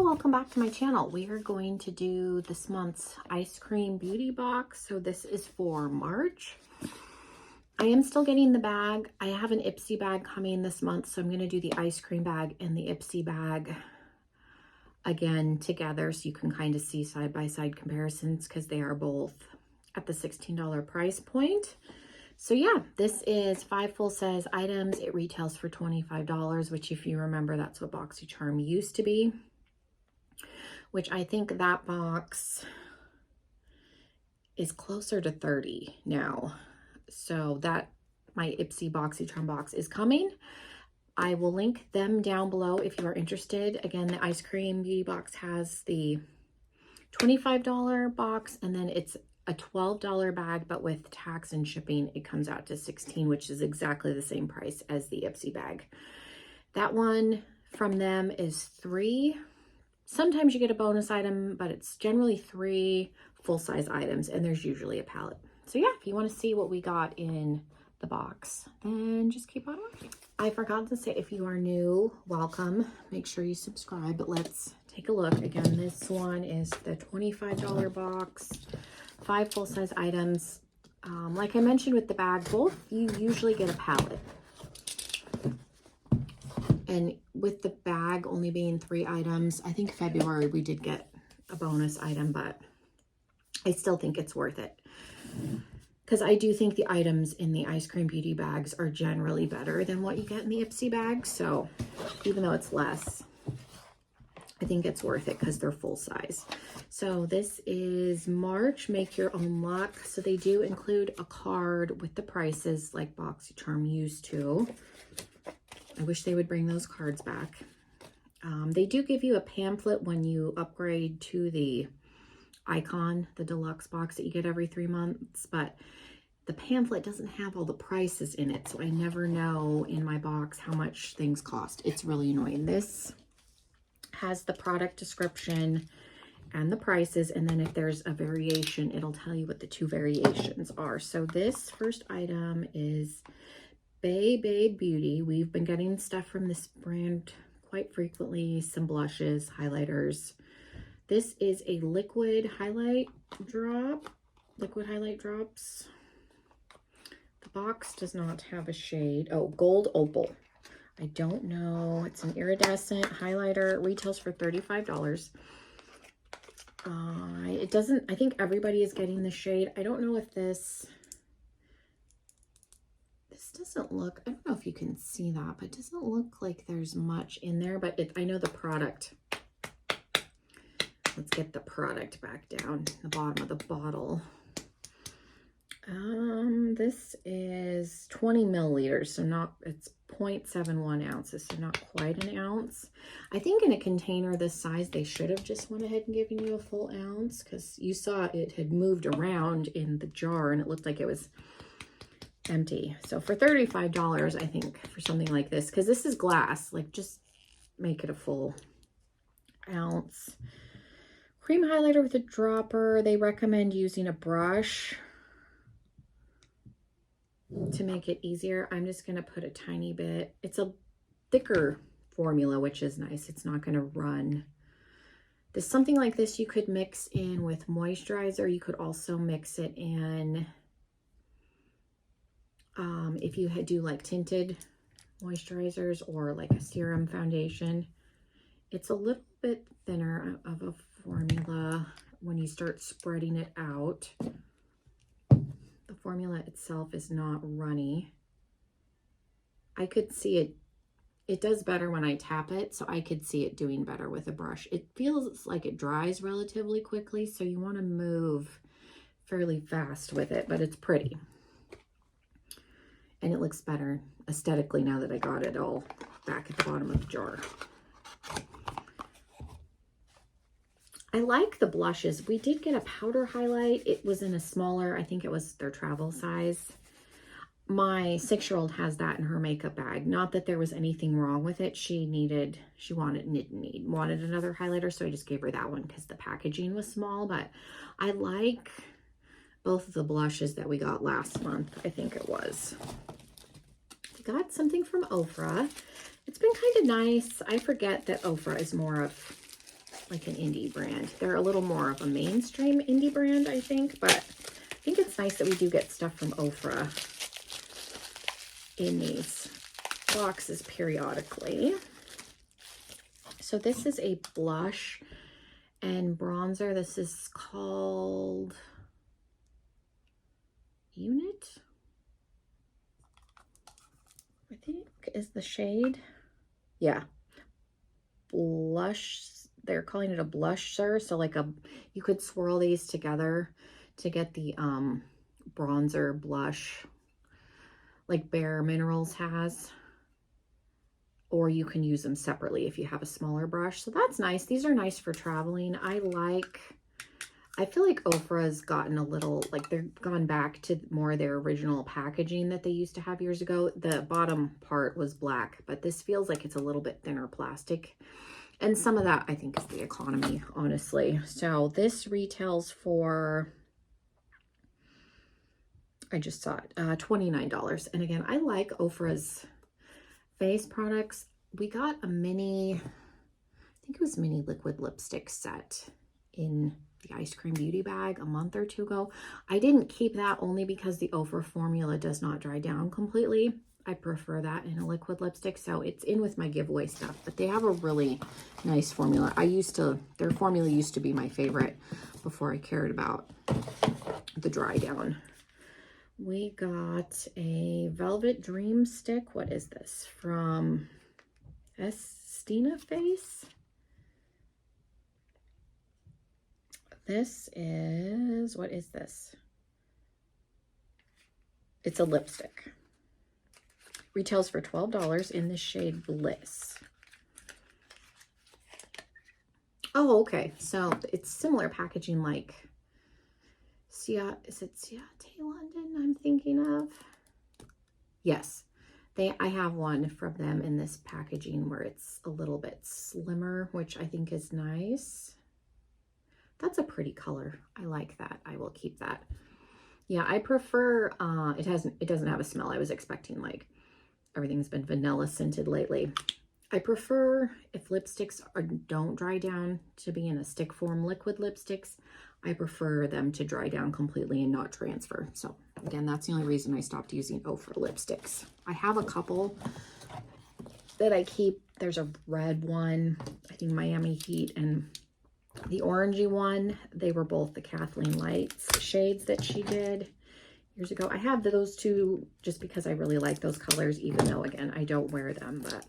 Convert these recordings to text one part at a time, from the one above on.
welcome back to my channel. We are going to do this month's ice cream beauty box. So this is for March. I am still getting the bag. I have an Ipsy bag coming this month, so I'm going to do the ice cream bag and the Ipsy bag again together so you can kind of see side-by-side comparisons because they are both at the $16 price point. So yeah, this is 5 full-size items. It retails for $25, which if you remember, that's what BoxyCharm used to be, which I think that box is closer to 30 now. So that my Ipsy BoxyCharm box is coming. I will link them down below if you are interested. Again, the ice cream beauty box has the $25 box, and then it's a $12 bag, but with tax and shipping, it comes out to $16, which is exactly the same price as the Ipsy bag. That one from them is 3. Sometimes you get a bonus item, but it's generally 3 full-size items, and there's usually a palette. So yeah, if you want to see what we got in the box, then just keep on watching. I forgot to say, if you are new, welcome. Make sure you subscribe, but let's take a look. Again, this one is the $25 box. 5 full-size items. Like I mentioned with the bag, both you usually get a palette. And with the bag only being 3 items, I think February we did get a bonus item, but I still think it's worth it. Because I do think the items in the ice cream beauty bags are generally better than what you get in the Ipsy bag. So even though it's less, I think it's worth it because they're full size. So this is March, make your own luck. So they do include a card with the prices like BoxyCharm used to. I wish they would bring those cards back. They do give you a pamphlet when you upgrade to the Icon, the deluxe box that you get every 3 months, but the pamphlet doesn't have all the prices in it. So I never know in my box how much things cost. It's really annoying. This has the product description and the prices, and then if there's a variation, it'll tell you what the 2 variations are. So this first item is Bae Beauty. We've been getting stuff from this brand quite frequently, some blushes, highlighters. This is a liquid highlight drop, liquid highlight drops. The box does not have a shade. Oh, Gold Opal. I don't know. It's an iridescent highlighter. It retails for $35. It doesn't, I think everybody is getting the shade. I don't know if this doesn't look, I don't know if you can see that, but it doesn't look like there's much in there, but I know the product. Let's get the product back down, the bottom of the bottle. This is 20 milliliters, so not, it's 0.71 ounces, so not quite an ounce. I think in a container this size, they should have just went ahead and given you a full ounce, because you saw it had moved around in the jar and it looked like it was empty. So for $35, I think for something like this, because this is glass, like just make it a full ounce. Cream highlighter with a dropper. They recommend using a brush to make it easier. I'm just going to put a tiny bit. It's a thicker formula, which is nice. It's not going to run. Something like this you could mix in with moisturizer. You could also mix it in if you do like tinted moisturizers or like a serum foundation. It's a little bit thinner of a formula when you start spreading it out. The formula itself is not runny. I could see it. It does better when I tap it, so I could see it doing better with a brush. It feels like it dries relatively quickly, so you want to move fairly fast with it, but it's pretty. And it looks better aesthetically now that I got it all back at the bottom of the jar. I like the blushes. We did get a powder highlight. It was in a smaller, I think it was their travel size. My 6-year-old has that in her makeup bag. Not that there was anything wrong with it. She wanted another highlighter, so I just gave her that one because the packaging was small. But I like both of the blushes that we got last month, I think it was. We got something from Ofra. It's been kind of nice. I forget that Ofra is more of like an indie brand. They're a little more of a mainstream indie brand, I think, but I think it's nice that we do get stuff from Ofra in these boxes periodically. So this is a blush and bronzer. This is called Unit, I think is the shade. Yeah, blush. They're calling it a blusher. So like you could swirl these together to get the bronzer blush like Bare Minerals has. Or you can use them separately if you have a smaller brush. So that's nice. These are nice for traveling. I feel like Ofra's gotten a little, like they've gone back to more their original packaging that they used to have years ago. The bottom part was black, but this feels like it's a little bit thinner plastic. And some of that I think is the economy, honestly. So this retails for, I just saw it, $29. And again, I like Ofra's face products. We got a mini, I think it was mini liquid lipstick set in the Eyescream beauty bag a month or two ago. I didn't keep that only because the Ofra formula does not dry down completely. I prefer that in a liquid lipstick, so it's in with my giveaway stuff, but they have a really nice formula. Their formula used to be my favorite before I cared about the dry down. We got a Velvet Dream Stick. What is this? From Estina Face. This is, what is this? It's a lipstick. Retails for $12 in the shade Bliss. Oh, okay. So it's similar packaging like is it Ciate London I'm thinking of? Yes. I have one from them in this packaging where it's a little bit slimmer, which I think is nice. That's a pretty color. I like that. I will keep that. Yeah, I prefer, it doesn't have a smell. I was expecting like everything's been vanilla scented lately. I prefer if lipsticks don't dry down to be in a stick form. Liquid lipsticks, I prefer them to dry down completely and not transfer. So again, that's the only reason I stopped using Ofra lipsticks. I have a couple that I keep. There's a red one, I think Miami Heat, and the orangey one. They were both the Kathleen Lights shades that she did years ago. I have those two just because I really like those colors, even though, again, I don't wear them, but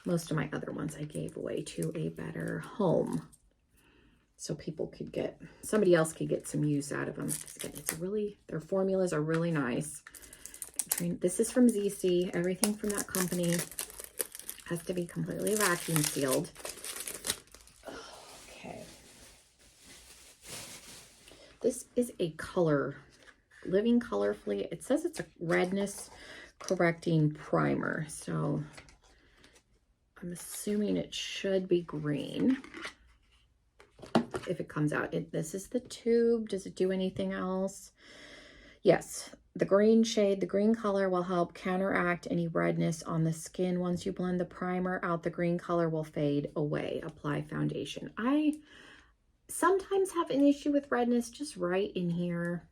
most of my other ones I gave away to a better home. So somebody else could get some use out of them. Their formulas are really nice. This is from ZC. Everything from that company has to be completely vacuum sealed. Okay. This is a Living Colorfully. It says it's a redness correcting primer. So I'm assuming it should be green. If it comes out, this is the tube. Does it do anything else? Yes, the green shade, the green color will help counteract any redness on the skin. Once you blend the primer out, the green color will fade away. Apply foundation. I sometimes have an issue with redness just right in here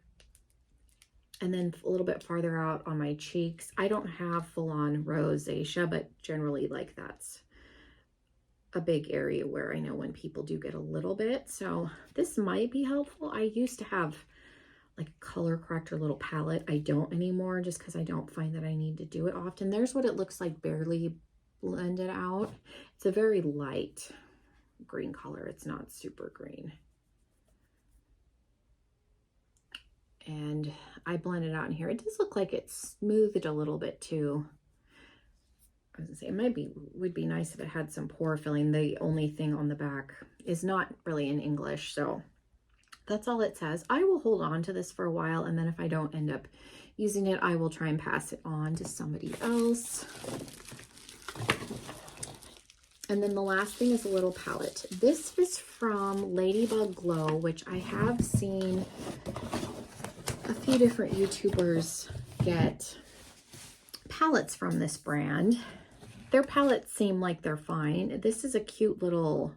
and then a little bit farther out on my cheeks. I don't have full-on rosacea, but generally like that's a big area where I know when people do get a little bit. So this might be helpful. I used to have like a color corrector little palette. I don't anymore just because I don't find that I need to do it often. There's what it looks like barely blended out. It's a very light green color. It's not super green. And I blended out in here. It does look like it's smoothed a little bit too. I was gonna say it would be nice if it had some pore filling. The only thing on the back is not really in English, so that's all it says. I will hold on to this for a while, and then if I don't end up using it, I will try and pass it on to somebody else. And then the last thing is a little palette. This is from Ladybug Glow, which I have seen a few different YouTubers get palettes from this brand. Their palettes seem like they're fine. This is a cute little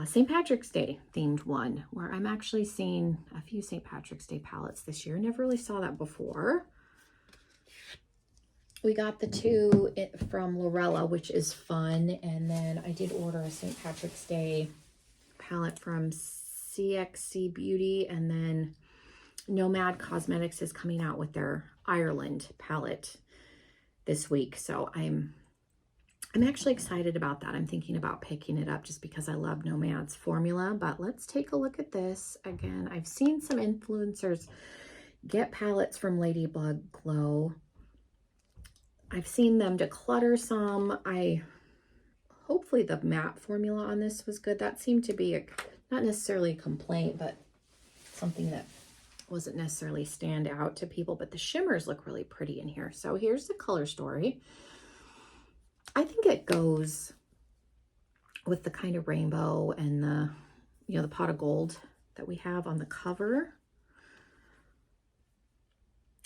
St. Patrick's Day themed one, where I'm actually seeing a few St. Patrick's Day palettes this year. Never really saw that before. We got the two from Lorella, which is fun. And then I did order a St. Patrick's Day palette from CXC Beauty, and then Nomad Cosmetics is coming out with their Ireland palette this week. So I'm actually excited about that. I'm thinking about picking it up just because I love Nomad's formula. But let's take a look at this. Again, I've seen some influencers get palettes from Ladybug Glow. I've seen them declutter some. Hopefully the matte formula on this was good. That seemed to be not necessarily a complaint, but something that wasn't necessarily stand out to people. But the shimmers look really pretty in here. So here's the color story. I think it goes with the kind of rainbow and the, you know, the pot of gold that we have on the cover.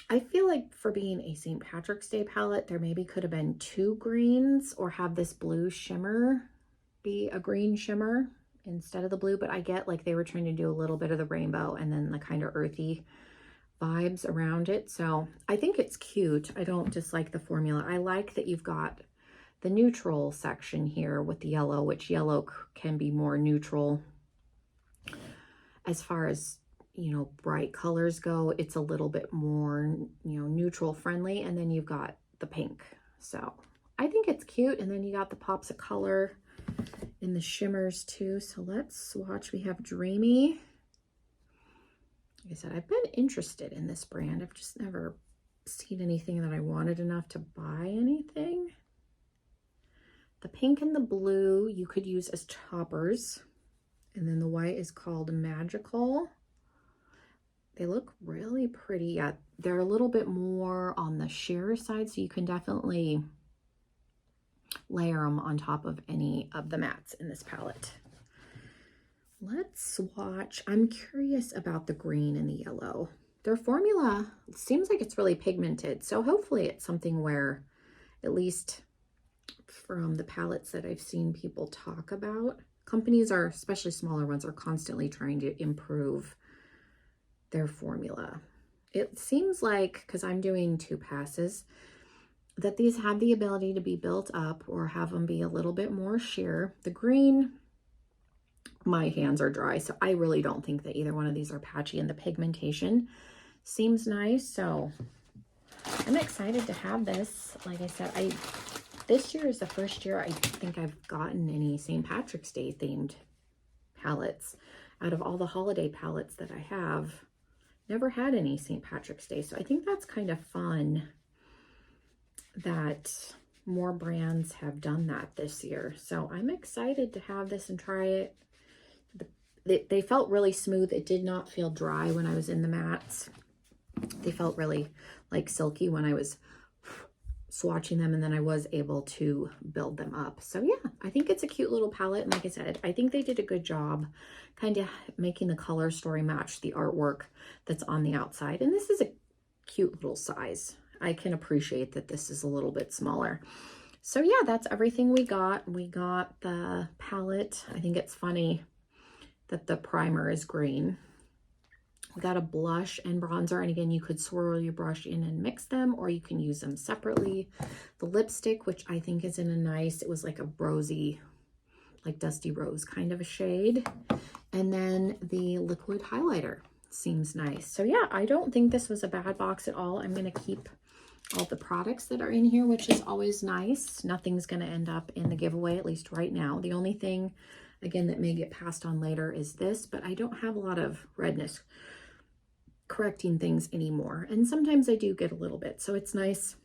I feel like for being a St. Patrick's Day palette, there maybe could have been 2 greens, or have this blue shimmer be a green shimmer instead of the blue. But I get like they were trying to do a little bit of the rainbow and then the kind of earthy vibes around it. So I think it's cute. I don't dislike the formula. I like that you've got the neutral section here with the yellow, which yellow can be more neutral as far as, you know, bright colors go. It's a little bit more, you know, neutral friendly. And then you've got the pink. So I think it's cute. And then you got the pops of color in the shimmers too. So let's swatch. We have Dreamy. Like I said, I've been interested in this brand. I've just never seen anything that I wanted enough to buy anything. The pink and the blue you could use as toppers. And then the white is called Magical. They look really pretty. Yeah, they're a little bit more on the sheer side, so you can definitely layer them on top of any of the mattes in this palette. Let's swatch. I'm curious about the green and the yellow. Their formula seems like it's really pigmented, so hopefully it's something where, at least from the palettes that I've seen people talk about, companies are, especially smaller ones, are constantly trying to improve their formula. It seems like, because I'm doing 2 passes, that these have the ability to be built up or have them be a little bit more sheer. The green, my hands are dry, so I really don't think that either one of these are patchy, and the pigmentation seems nice. So I'm excited to have this. Like I said, this year is the first year I think I've gotten any St. Patrick's Day themed palettes. Out of all the holiday palettes that I have, never had any St. Patrick's Day. So I think that's kind of fun that more brands have done that this year. So I'm excited to have this and try it. They felt really smooth. It did not feel dry when I was in the mattes. They felt really like silky when I was swatching them, and then I was able to build them up. So yeah, I think it's a cute little palette. And like I said, I think they did a good job kind of making the color story match the artwork that's on the outside. And this is a cute little size. I can appreciate that this is a little bit smaller. So yeah, that's everything we got. We got the palette. I think it's funny that the primer is green. We got a blush and bronzer, and again, you could swirl your brush in and mix them, or you can use them separately. The lipstick, which I think is in a nice, it was like a rosy, like dusty rose kind of a shade. And then the liquid highlighter seems nice. So yeah, I don't think this was a bad box at all. I'm going to keep all the products that are in here, which is always nice. Nothing's going to end up in the giveaway, at least right now. The only thing, again, that may get passed on later is this, but I don't have a lot of redness correcting things anymore, and sometimes I do get a little bit, so it's nice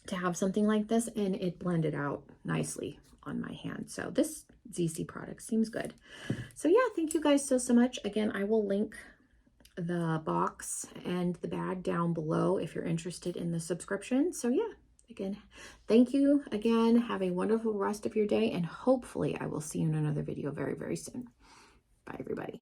to have something like this, and it blended out nicely on my hand. So this ZC product seems good. So yeah, thank you guys so much. Again, I will link the box and the bag down below if you're interested in the subscription. So yeah, again, thank you again. Have a wonderful rest of your day, and hopefully I will see you in another video very soon. Bye everybody.